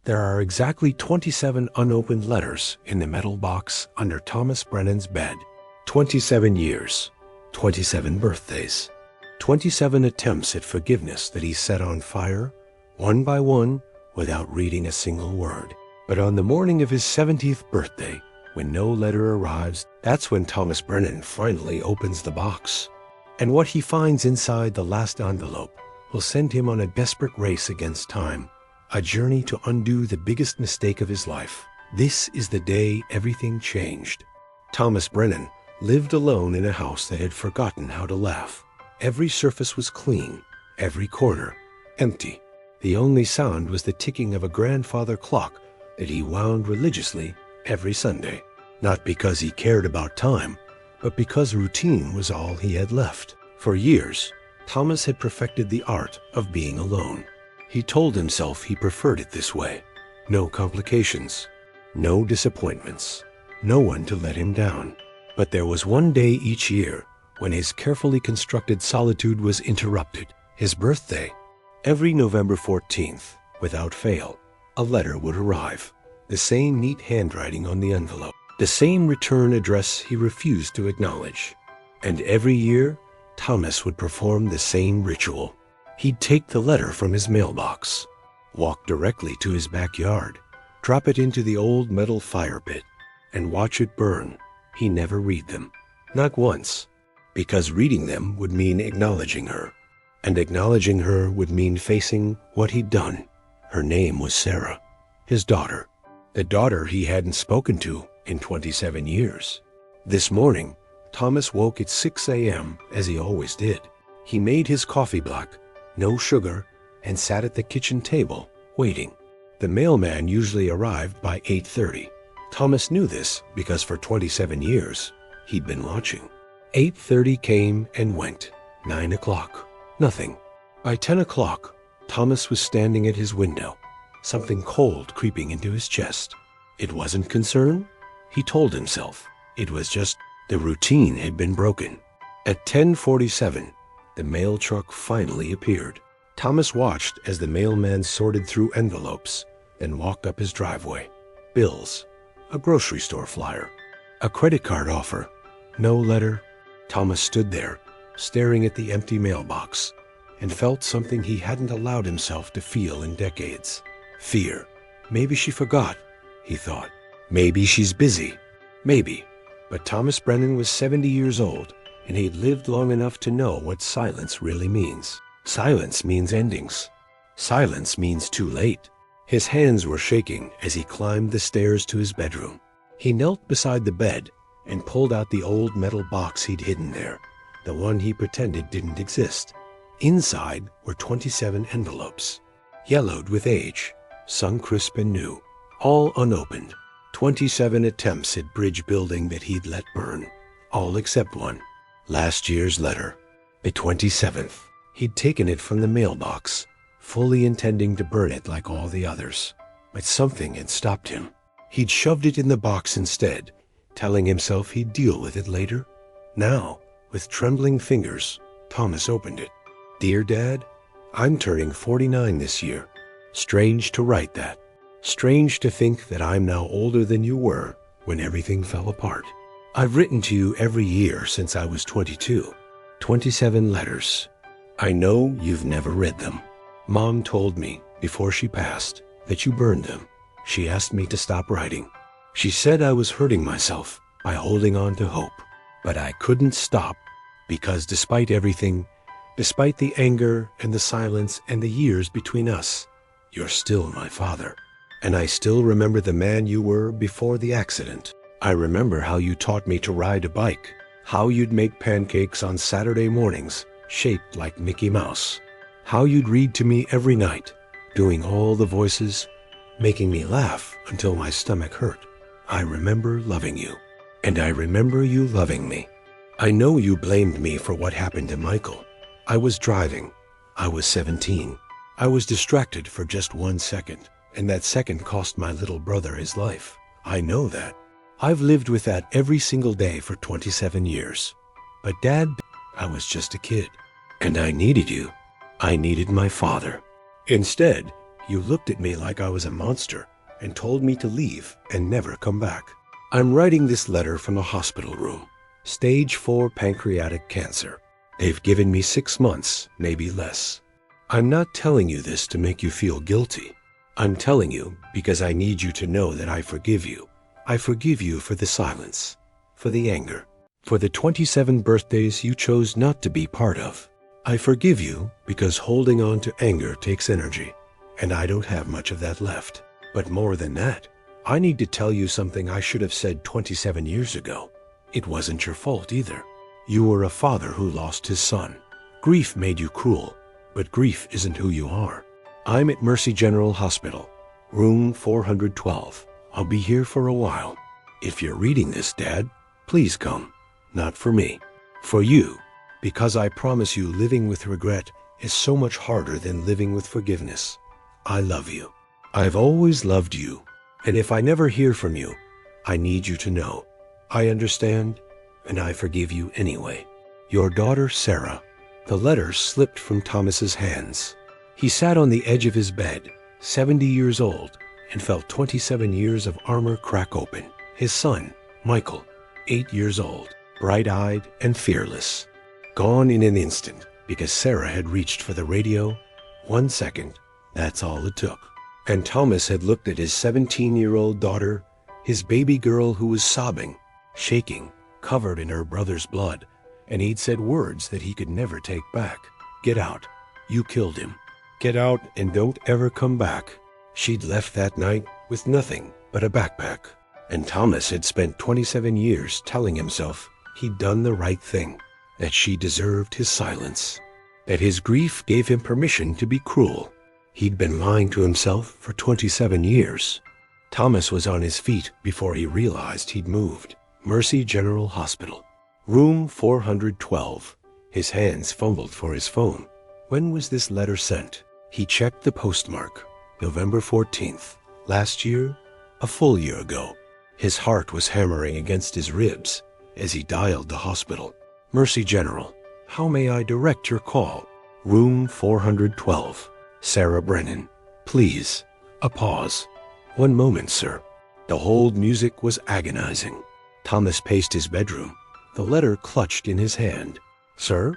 There are exactly 27 unopened letters in the metal box under Thomas Brennan's bed. 27 years, 27 birthdays, 27 attempts at forgiveness that he set on fire, one by one, without reading a single word. But on the morning of his 70th birthday, when no letter arrives, that's when Thomas Brennan finally opens the box. And what he finds inside the last envelope will send him on a desperate race against time, a journey to undo the biggest mistake of his life. This is the day everything changed. Thomas Brennan lived alone in a house that had forgotten how to laugh. Every surface was clean, every corner empty. The only sound was the ticking of a grandfather clock that he wound religiously every Sunday, not because he cared about time, but because routine was all he had left. For years, Thomas had perfected the art of being alone. He told himself he preferred it this way. No complications, no disappointments, no one to let him down. But there was one day each year when his carefully constructed solitude was interrupted, his birthday. Every November 14th, without fail, a letter would arrive. The same neat handwriting on the envelope, the same return address he refused to acknowledge. And every year, Thomas would perform the same ritual. He'd take the letter from his mailbox, walk directly to his backyard, drop it into the old metal fire pit, and watch it burn. He never read them, not once, because reading them would mean acknowledging her, and acknowledging her would mean facing what he'd done. Her name was Sarah, his daughter, the daughter he hadn't spoken to in 27 years. This morning, Thomas woke at 6 a.m. as he always did. He made his coffee black, no sugar, and sat at the kitchen table, waiting. The mailman usually arrived by 8:30. Thomas knew this because for 27 years, he'd been watching. 8:30 came and went. 9 o'clock, nothing. By 10 o'clock, Thomas was standing at his window, something cold creeping into his chest. It wasn't concern, he told himself. It was just the routine had been broken. At 10:47, the mail truck finally appeared. Thomas watched as the mailman sorted through envelopes, then walked up his driveway. Bills, a grocery store flyer, a credit card offer, no letter. Thomas stood there, staring at the empty mailbox, and felt something he hadn't allowed himself to feel in decades. Fear. Maybe she forgot, he thought. Maybe she's busy. Maybe. But Thomas Brennan was 70 years old, and he'd lived long enough to know what silence really means. Silence means endings. Silence means too late. His hands were shaking as he climbed the stairs to his bedroom. He knelt beside the bed and pulled out the old metal box he'd hidden there, the one he pretended didn't exist. Inside were 27 envelopes, yellowed with age, sun crisp and new, all unopened. 27 attempts at bridge building that he'd let burn, all except one. Last year's letter, the 27th. He'd taken it from the mailbox, fully intending to burn it like all the others. But something had stopped him. He'd shoved it in the box instead, telling himself he'd deal with it later. Now, with trembling fingers, Thomas opened it. Dear Dad, I'm turning 49 this year. Strange to write that. Strange to think that I'm now older than you were when everything fell apart. I've written to you every year since I was 22. 27 letters. I know you've never read them. Mom told me before she passed that you burned them. She asked me to stop writing. She said I was hurting myself by holding on to hope. But I couldn't stop because despite everything, despite the anger and the silence and the years between us, you're still my father. And I still remember the man you were before the accident. I remember how you taught me to ride a bike, how you'd make pancakes on Saturday mornings shaped like Mickey Mouse, how you'd read to me every night, doing all the voices, making me laugh until my stomach hurt. I remember loving you, and I remember you loving me. I know you blamed me for what happened to Michael. I was driving. I was 17. I was distracted for just 1 second, and that second cost my little brother his life. I know that. I've lived with that every single day for 27 years. But Dad, I was just a kid, and I needed you. I needed my father. Instead, You looked at me like I was a monster and told me to leave and never come back. I'm writing this letter from the hospital room. Stage 4 pancreatic cancer. They've given me 6 months, maybe less. I'm not telling you this to make you feel guilty. I'm telling you because I need you to know that I forgive you. I forgive you for the silence, for the anger, for the 27 birthdays you chose not to be part of. I forgive you because holding on to anger takes energy, and I don't have much of that left. But more than that, I need to tell you something I should have said 27 years ago. It wasn't your fault either. You were a father who lost his son. Grief made you cruel, but grief isn't who you are. I'm at Mercy General Hospital, room 412. I'll be here for a while. If you're reading this, Dad, please come. Not for me, for you, because I promise you living with regret is so much harder than living with forgiveness. I love you. I've always loved you, and if I never hear from you, I need you to know. I understand, and I forgive you anyway. Your daughter, Sarah. The letter slipped from Thomas's hands. He sat on the edge of his bed, 70 years old, and felt 27 years of armor crack open. His son, Michael, 8 years old, bright-eyed and fearless. Gone in an instant because Sarah had reached for the radio. 1 second, that's all it took. And Thomas had looked at his 17-year-old daughter, his baby girl who was sobbing, shaking, covered in her brother's blood, and he'd said words that he could never take back. Get out. You killed him. Get out and don't ever come back. She'd left that night with nothing but a backpack. And Thomas had spent 27 years telling himself he'd done the right thing, that she deserved his silence, that his grief gave him permission to be cruel. He'd been lying to himself for 27 years. Thomas was on his feet before he realized he'd moved. Mercy General Hospital, room 412. His hands fumbled for his phone. When was this letter sent? He checked the postmark. November 14th. Last year? A full year ago. His heart was hammering against his ribs as he dialed the hospital. Mercy General, how may I direct your call? Room 412. Sarah Brennan. Please. A pause. 1 moment, sir. The hold music was agonizing. Thomas paced his bedroom, the letter clutched in his hand. Sir,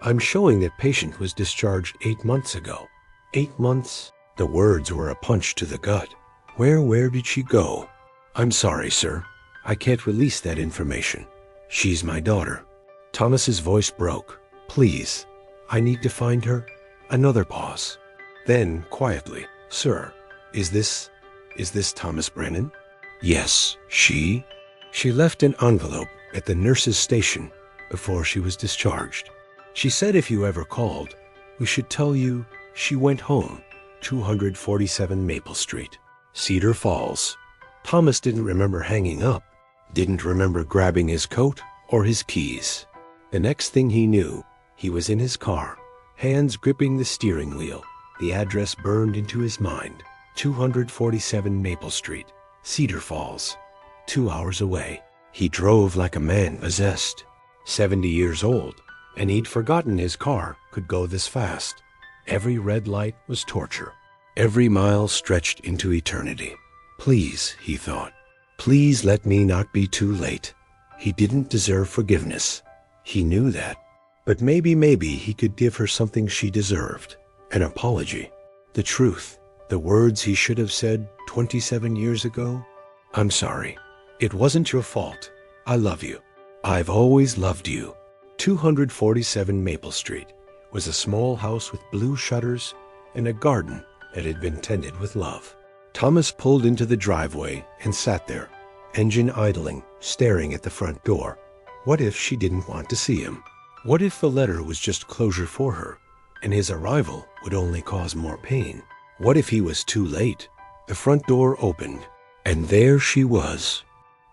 I'm showing that patient was discharged 8 months ago. 8 months? The words were a punch to the gut. Where did she go? I'm sorry, sir. I can't release that information. She's my daughter. Thomas's voice broke. Please, I need to find her. Another pause. Then, quietly, Sir, is this Thomas Brennan? Yes, she left an envelope at the nurse's station before she was discharged. She said if you ever called, we should tell you she went home, 247 Maple Street, Cedar Falls. Thomas didn't remember hanging up, didn't remember grabbing his coat or his keys. The next thing he knew, he was in his car, hands gripping the steering wheel. The address burned into his mind, 247 Maple Street, Cedar Falls, 2 hours away. He drove like a man possessed, 70 years old, and he'd forgotten his car could go this fast. Every red light was torture. Every mile stretched into eternity. Please, he thought, please let me not be too late. He didn't deserve forgiveness. He knew that. But maybe he could give her something she deserved. An apology. The truth. The words he should have said 27 years ago. I'm sorry. It wasn't your fault. I love you. I've always loved you. 247 Maple Street was a small house with blue shutters and a garden that had been tended with love. Thomas pulled into the driveway and sat there, engine idling, staring at the front door. What if she didn't want to see him? What if the letter was just closure for her, and his arrival would only cause more pain? What if he was too late? The front door opened, and there she was.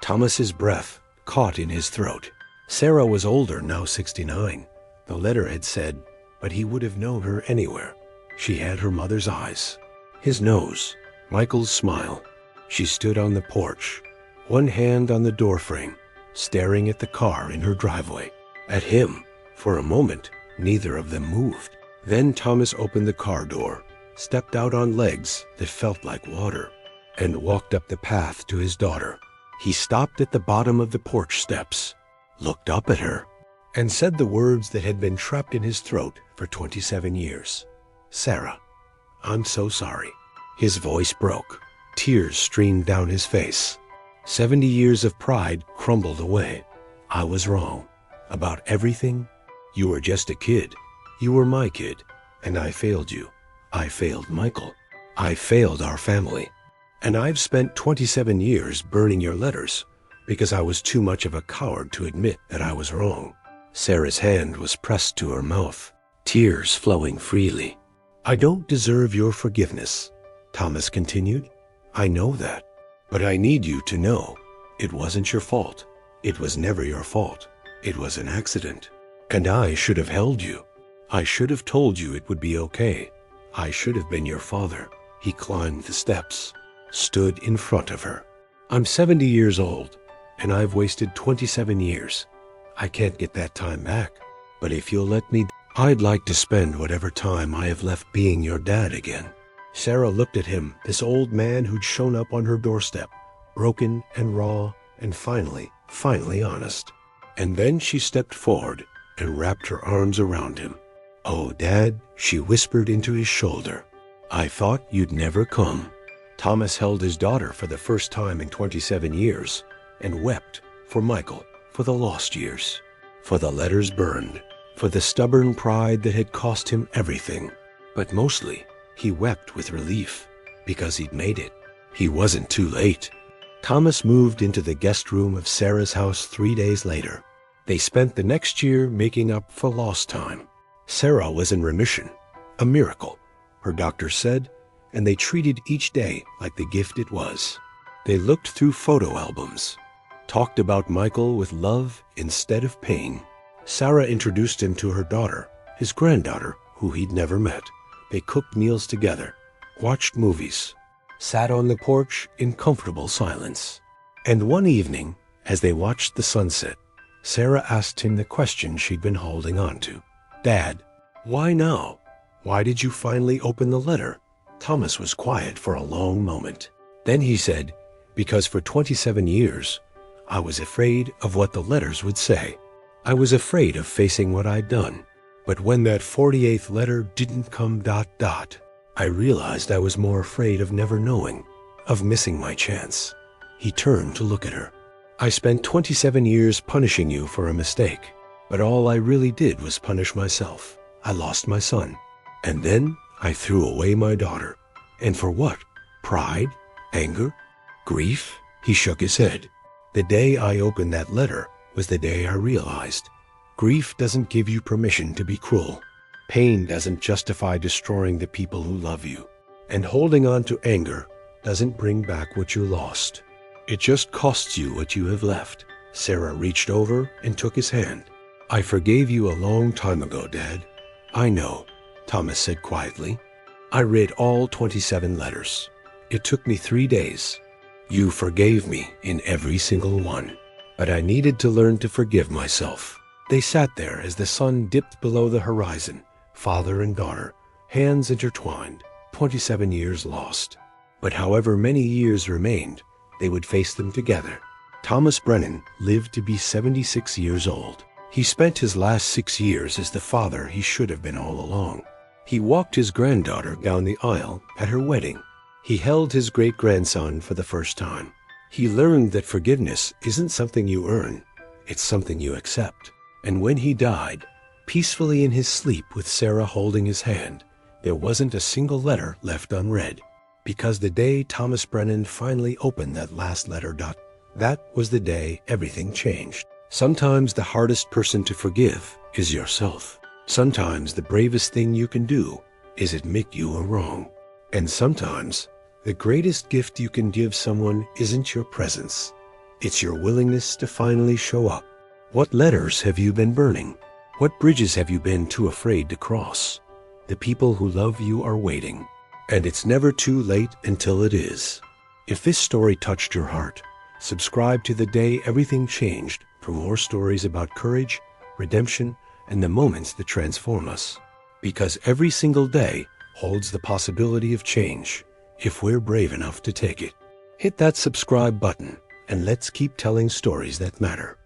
Thomas's breath caught in his throat. Sarah was older, now 69. The letter had said, but he would have known her anywhere. She had her mother's eyes, his nose, Michael's smile. She stood on the porch, one hand on the doorframe, staring at the car in her driveway. At him. For a moment, neither of them moved. Then Thomas opened the car door, stepped out on legs that felt like water, and walked up the path to his daughter. He stopped at the bottom of the porch steps, looked up at her, and said the words that had been trapped in his throat for 27 years. "Sarah, I'm so sorry." His voice broke. Tears streamed down his face. 70 years of pride crumbled away. "I was wrong. About everything. You were just a kid. You were my kid. And I failed you. I failed Michael. I failed our family. And I've spent 27 years burning your letters because I was too much of a coward to admit that I was wrong." Sarah's hand was pressed to her mouth, tears flowing freely. "I don't deserve your forgiveness," Thomas continued. "I know that. But I need you to know it wasn't your fault. It was never your fault. It was an accident. And I should have held you. I should have told you it would be okay. I should have been your father." He climbed the steps, stood in front of her. "I'm 70 years old, and I've wasted 27 years. I can't get that time back. But if you'll let me, I'd like to spend whatever time I have left being your dad again." Sarah looked at him, this old man who'd shown up on her doorstep, broken and raw and finally honest. And then she stepped forward and wrapped her arms around him. "Oh, Dad," she whispered into his shoulder, "I thought you'd never come." Thomas held his daughter for the first time in 27 years and wept for Michael, for the lost years, for the letters burned, for the stubborn pride that had cost him everything. But mostly, he wept with relief because he'd made it. He wasn't too late. Thomas moved into the guest room of Sarah's house 3 days later. They spent the next year making up for lost time. Sarah was in remission, a miracle, her doctor said, and they treated each day like the gift it was. They looked through photo albums, talked about Michael with love instead of pain. Sarah introduced him to her daughter, his granddaughter, who he'd never met. They cooked meals together, watched movies, sat on the porch in comfortable silence. And one evening, as they watched the sunset, Sarah asked him the question she'd been holding on to. "Dad, why now? Why did you finally open the letter?" Thomas was quiet for a long moment. Then he said, "Because for 27 years, I was afraid of what the letters would say. I was afraid of facing what I'd done. But when that 48th letter didn't come ... I realized I was more afraid of never knowing, of missing my chance." He turned to look at her. "I spent 27 years punishing you for a mistake, but all I really did was punish myself. I lost my son, and then I threw away my daughter. And for what? Pride? Anger? Grief?" He shook his head. "The day I opened that letter was the day I realized grief doesn't give you permission to be cruel. Pain doesn't justify destroying the people who love you. And holding on to anger doesn't bring back what you lost. It just costs you what you have left." Sarah reached over and took his hand. "I forgave you a long time ago, Dad." "I know," Thomas said quietly. "I read all 27 letters. It took me 3 days. You forgave me in every single one. But I needed to learn to forgive myself." They sat there as the sun dipped below the horizon, father and daughter, hands intertwined, 27 years lost. But however many years remained, they would face them together. Thomas Brennan lived to be 76 years old. He spent his last 6 years as the father he should have been all along. He walked his granddaughter down the aisle at her wedding. He held his great-grandson for the first time. He learned that forgiveness isn't something you earn, it's something you accept. And when he died, peacefully in his sleep with Sarah holding his hand, there wasn't a single letter left unread. Because the day Thomas Brennan finally opened that last letter, that was the day everything changed. Sometimes the hardest person to forgive is yourself. Sometimes the bravest thing you can do is admit you were wrong. And sometimes the greatest gift you can give someone isn't your presence. It's your willingness to finally show up. What letters have you been burning? What bridges have you been too afraid to cross? The people who love you are waiting, and it's never too late until it is. If this story touched your heart, subscribe to The Day Everything Changed for more stories about courage, redemption, and the moments that transform us. Because every single day, holds the possibility of change if we're brave enough to take it. Hit that subscribe button and let's keep telling stories that matter.